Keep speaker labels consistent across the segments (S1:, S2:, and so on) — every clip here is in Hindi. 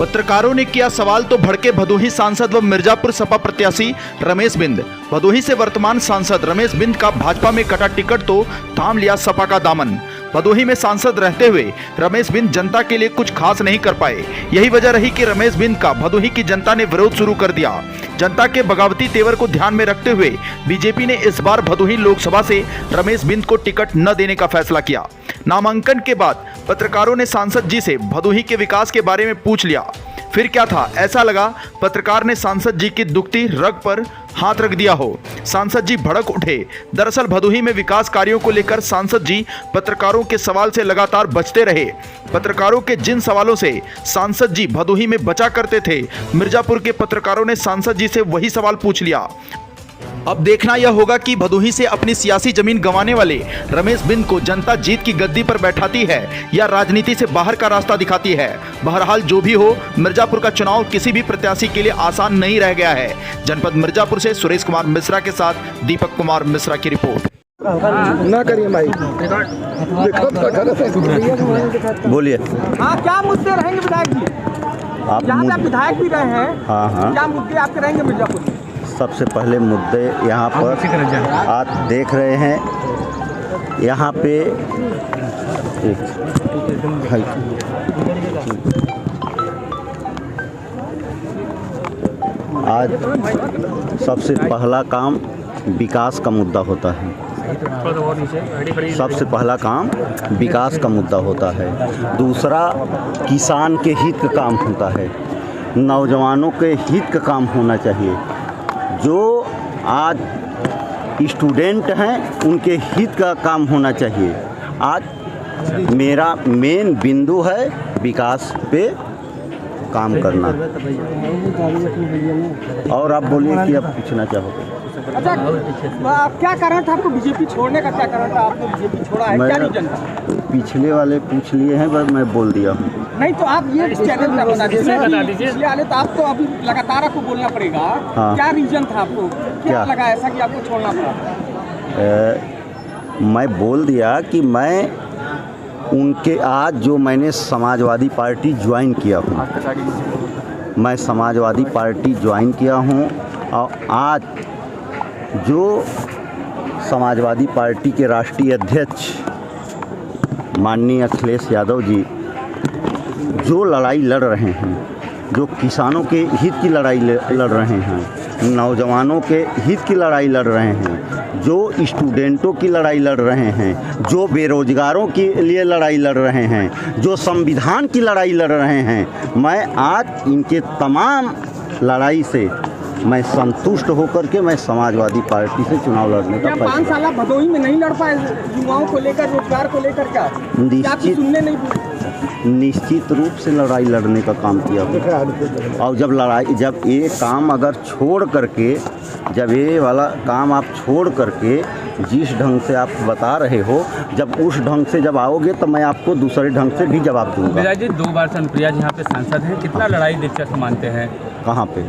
S1: पत्रकारों ने किया सवाल तो भड़के भदोही सांसद व मिर्जापुर सपा प्रत्याशी रमेश बिंद। भदोही से वर्तमान सांसद रमेश बिंद का भाजपा में कटा टिकट तो थाम लिया सपा का दामन। भदोही में सांसद रहते हुए रमेश बिंद जनता के लिए कुछ खास नहीं कर पाए। यही वजह रही कि रमेश बिंद का भदोही की जनता ने विरोध शुरू कर दिया। जनता के बगावती तेवर को ध्यान में रखते हुए बीजेपी ने इस बार भदोही लोकसभा से रमेश बिंद को टिकट न देने का फैसला किया। नामांकन के बाद पत्रकारों ने सांसद जी से भदोही के विकास के बारे में पूछ लिया। फिर क्या था, ऐसा लगा पत्रकार ने सांसद जी की दुखती रग पर हाथ रख दिया हो। सांसद जी भड़क उठे। दरअसल भदोही में विकास कार्यों को लेकर सांसद जी पत्रकारों के सवाल से लगातार बचते रहे। पत्रकारों के जिन सवालों से सांसद जी भदोही में बचा करते थे, मिर्जापुर के पत्रकारों ने सांसद जी से वही सवाल पूछ लिया। अब देखना यह होगा कि भदोही से अपनी सियासी जमीन गंवाने वाले रमेश बिंद को जनता जीत की गद्दी पर बैठाती है या राजनीति से बाहर का रास्ता दिखाती है। बहरहाल जो भी हो, मिर्जापुर का चुनाव किसी भी प्रत्याशी के लिए आसान नहीं रह गया है। जनपद मिर्जापुर से सुरेश कुमार मिश्रा के साथ दीपक कुमार मिश्रा की रिपोर्ट।
S2: ना करिए भाई,
S3: बोलिए।
S4: हाँ, क्या मुद्दे रहेंगे विधायक जी?
S3: आप
S4: यहाँ पे आप विधायक भी रहे हैं।
S3: हाँ,
S4: क्या मुद्दे आपके रहेंगे मिर्जापुर में?
S3: सबसे पहले मुद्दे यहाँ पर आप देख रहे हैं, यहाँ पे आज सबसे पहला काम विकास का मुद्दा होता है। सबसे पहला काम विकास का मुद्दा होता है। दूसरा किसान के हित का काम होता है। नौजवानों के हित का काम होना चाहिए। जो आज स्टूडेंट हैं उनके हित का काम होना चाहिए। आज मेरा मेन बिंदु है विकास पे काम करना। और आप बोलिए कि आप पूछना चाहोगे?
S4: अच्छा, क्या कारण था आपको बीजेपी छोड़ने का? क्या कारण था आपने बीजेपी छोड़ा है? क्या रीजन था?
S3: पिछले वाले पूछ लिए हैं, बस मैं बोल दिया हूँ।
S4: नहीं तो आप ये चैनल में बता दीजिए। पिछले वाले तो आपको अभी लगातार आपको बोलना पड़ेगा।
S3: हाँ।
S4: क्या रीजन था आपको? क्या लगा ऐसा कि आपको छोड़ना पड़ा?
S3: मैं बोल दिया कि मैं उनके आज जो मैंने समाजवादी पार्टी ज्वाइन किया हूँ, मैं समाजवादी पार्टी ज्वाइन किया हूँ और आज जो समाजवादी पार्टी के राष्ट्रीय अध्यक्ष माननीय अखिलेश यादव जी जो लड़ाई लड़ रहे हैं, जो किसानों के हित की लड़ाई लड़ रहे हैं, नौजवानों के हित की लड़ाई लड़ रहे हैं, जो स्टूडेंटों की लड़ाई लड़ रहे हैं, जो बेरोजगारों के लिए लड़ाई लड़ रहे हैं, जो संविधान की लड़ाई लड़ रहे हैं, मैं आज इनके तमाम लड़ाई से मैं संतुष्ट होकर के मैं समाजवादी पार्टी से चुनाव लड़ने का फैसला।
S4: 5 साल भदोही में नहीं लड़ पाए युवाओं को लेकर, रोजगार को लेकर? क्या
S3: निश्चित रूप से लड़ाई लड़ने का काम किया। और जब ये काम अगर छोड़ करके, जब ये वाला काम आप छोड़ करके जिस ढंग से आप बता रहे हो, जब उस ढंग से जब आओगे तो मैं आपको दूसरे ढंग से भी जवाब दूंगा।
S5: विधायक जी, 2 बार से अनुप्रिया जी यहाँ पे सांसद हैं, कितना लड़ाई दिलचस्प मानते हैं?
S3: कहाँ पे?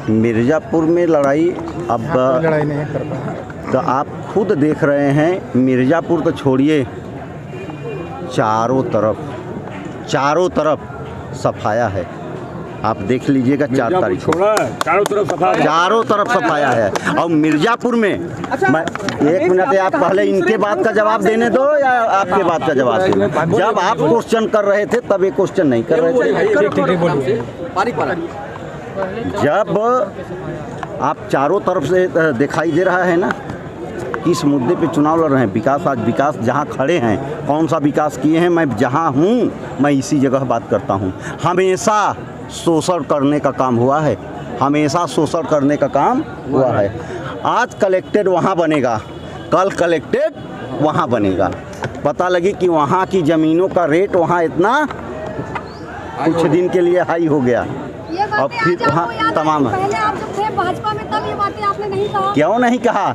S5: मिर्जापुर
S3: में लड़ाई अब
S2: लड़ाई नहीं कर पाए।
S3: तो आप खुद देख रहे हैं, मिर्जापुर तो छोड़िए, चारों तरफ सफाया है। आप देख लीजिएगा 4 तारीख को चारों तरफ सफाया है। और मिर्जापुर में मैं 1 मिनट, आप पहले इनके बात का जवाब देने दो या आपके बात का जवाब देने? जब आप क्वेश्चन कर रहे थे तब ये क्वेश्चन नहीं कर रहे थे। जब आप चारों तरफ से दिखाई दे रहा है ना किस मुद्दे पे चुनाव लड़ रहे हैं। विकास, आज विकास जहाँ खड़े हैं, कौन सा विकास किए हैं, मैं जहाँ हूँ मैं इसी जगह बात करता हूँ। हमेशा शोषण करने का काम हुआ है, हमेशा शोषण करने का काम हुआ है। आज कलेक्टेड वहाँ बनेगा, कल कलेक्टेड वहाँ बनेगा। पता लगी कि वहाँ की ज़मीनों का रेट वहाँ इतना कुछ दिन के लिए हाई हो गया और फिर वहाँ तमाम है।
S6: पहले आप जब थे भाजपा में तब ये बातें आपने नहीं कहा?
S3: क्यों नहीं कहा?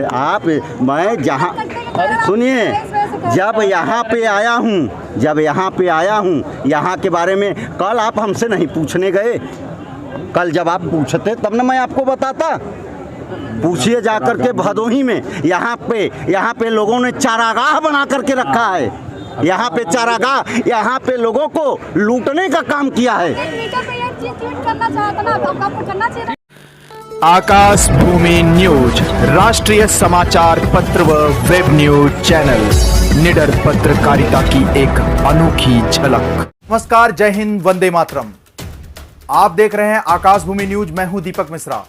S3: आप, मैं जहाँ, सुनिए, जब यहाँ पे आया हूँ, यहाँ के बारे में कल आप हमसे नहीं पूछने गए। कल जब आप पूछते तब ना मैं आपको बताता। पूछिए जाकर के भदोही में, यहाँ पे लोगों ने चारागाह बना करके रखा है। यहाँ पे चारागाह, यहाँ पे लोगों को लूटने का काम किया है।
S6: मीडिया पे ये चीज ट्वीट करना चाहता ना, अब आपको करना चाहिए।
S1: आकाश भूमि न्यूज, राष्ट्रीय समाचार पत्र व वेब न्यूज चैनल, निडर पत्रकारिता की एक अनोखी झलक। नमस्कार, जय हिंद, वंदे मातरम। आप देख रहे हैं आकाश भूमि न्यूज। मैं हूं दीपक मिश्रा।